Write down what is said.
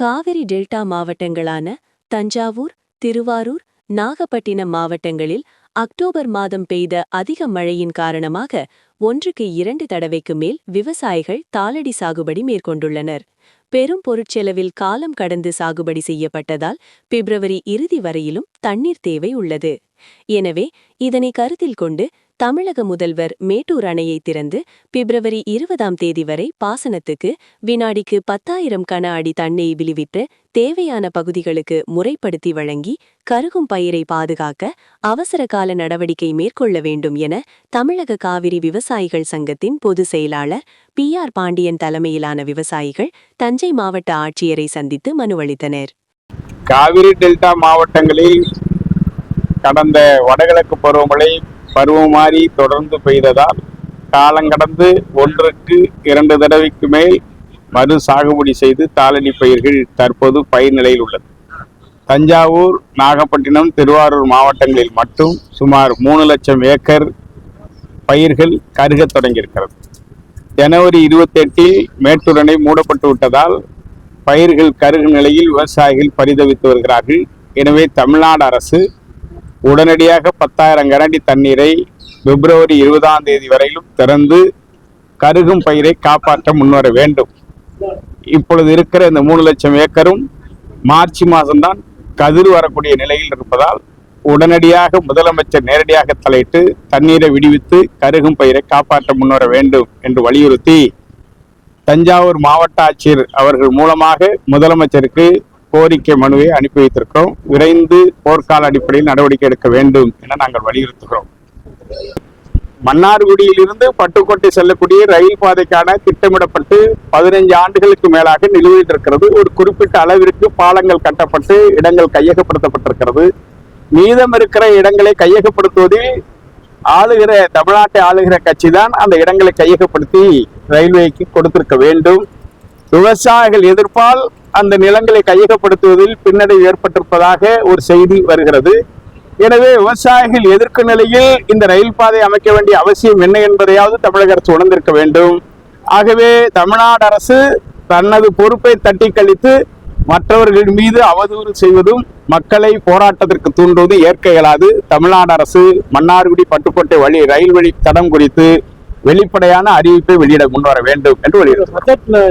Kaveri delta மாவட்டங்களான Thanjavur, Thiruvarur, Nagapattinam மாவட்டங்களில் October மாதம் பெய்த அதிக மழையின் காரணமாக 1க்கு 2 தடவைக்கு மேல் விவசாயிகள் தாளடி சாகுபடி மேற்கொண்டுள்ளனர். பெரும் பொருட்செலவில் காலம் கடந்து சாகுபடி செய்யப்பட்டதால் பிப்ரவரி இறுதி வரையிலும் தண்ணீர் தேவை உள்ளது. எனவே இதனை கருத்தில் கொண்டு தமிழக முதல்வர் மேட்டூர் அணையை திறந்து பிப்ரவரி 20ஆம் தேதி வரை பாசனத்துக்கு வினாடிக்கு 10,000 கன அடி தண்ணீர் விடுவித்து தேவையான பகுதிகளுக்கு முறைப்படுத்தி வழங்கி கருகும் பயிரை பாதுகாக்க அவசர கால நடவடிக்கை மேற்கொள்ள வேண்டும் என தமிழக காவிரி விவசாயிகள் சங்கத்தின் பொதுச் செயலாளர் PR பாண்டியன் தலைமையிலான விவசாயிகள் தஞ்சை மாவட்ட ஆட்சியரை சந்தித்து மனு அளித்தனர். காவிரி டெல்டா மாவட்டங்களில் கடந்த வடகிழக்கு பருவமழை பருவம் மாறி தொடர்ந்து பெய்ததால் காலங்கடந்து 1க்கு 2 தடவைக்கு மேல் மறு சாகுபடி செய்து தாளடி பயிர்கள் தற்போது பயிர் நிலையில் உள்ளது. தஞ்சாவூர், நாகப்பட்டினம், திருவாரூர் மாவட்டங்களில் மட்டும் சுமார் 3 லட்சம் ஏக்கர் பயிர்கள் கருகத் தொடங்கியிருக்கிறது. ஜனவரி 28இல் மேட்டூர் அணை மூடப்பட்டு விட்டதால் பயிர்கள் கருகு நிலையில் விவசாயிகள் பரிதவித்து வருகிறார்கள். எனவே தமிழ்நாடு அரசு உடனடியாக 10,000 கனஅடி தண்ணீரை பிப்ரவரி 20ஆம் தேதி வரையிலும் திறந்து கருகும் பயிரை காப்பாற்ற முன்வர வேண்டும். இப்பொழுது இருக்கிற இந்த 3 லட்சம் ஏக்கரும் மார்ச் மாதம்தான் கதிர் வரக்கூடிய நிலையில் இருப்பதால் உடனடியாக முதலமைச்சர் நேரடியாக தலையிட்டு தண்ணீரை விடுவித்து கருகும் பயிரை காப்பாற்ற முன்வர வேண்டும் என்று வலியுறுத்தி தஞ்சாவூர் மாவட்ட ஆட்சியர் அவர்கள் மூலமாக முதலமைச்சருக்கு கோரிக்கை மனுவை அனுப்பி வைத்திருக்கிறோம். விரைந்து போர்க்கால அடிப்படையில் நடவடிக்கை எடுக்க வேண்டும் என நாங்கள் வலியுறுத்துகிறோம். மன்னார்குடியிலிருந்து பட்டுக்கோட்டை செல்லக்கூடிய ரயில் பாதைக்கான திட்டமிடப்பட்டு 15 ஆண்டுகளுக்கு மேலாக நிலுவையில் இருக்கிறது. ஒரு குறிப்பிட்ட அளவிற்கு பாலங்கள் கட்டப்பட்டு இடங்கள் கையகப்படுத்தப்பட்டிருக்கிறது. மீதம் இருக்கிற இடங்களை கையகப்படுத்துவதில் தமிழ்நாட்டை ஆளுகிற கட்சி தான் அந்த இடங்களை கையகப்படுத்தி ரயில்வேக்கு கொடுத்திருக்க வேண்டும். விவசாயிகள் எதிர்ப்பால் அந்த நிலங்களை கையகப்படுத்துவதில் பின்னடைவு ஏற்பட்டிருப்பதாக ஒரு செய்தி வருகிறது. எனவே விவசாயிகள் எதிர்க்கும் நிலையில் இந்த ரயில் பாதை அமைக்க வேண்டிய அவசியம் என்ன என்பதையாவது தமிழக அரசு உணர்ந்திருக்க வேண்டும். ஆகவே தமிழ்நாடு அரசு தனது பொறுப்பை தட்டி கழித்து மற்றவர்கள் மீது அவதூறு செய்வதும் மக்களை போராட்டத்திற்கு தூண்டுவதும் ஏற்க இயலாது. தமிழ்நாடு அரசு மன்னார்குடி பட்டுக்கோட்டை ரயில் வழி தடம் குறித்து வெளிப்படையான அறிவிப்பை வெளியிட முன்வர வேண்டும் என்று வலியுறுத்தினார்.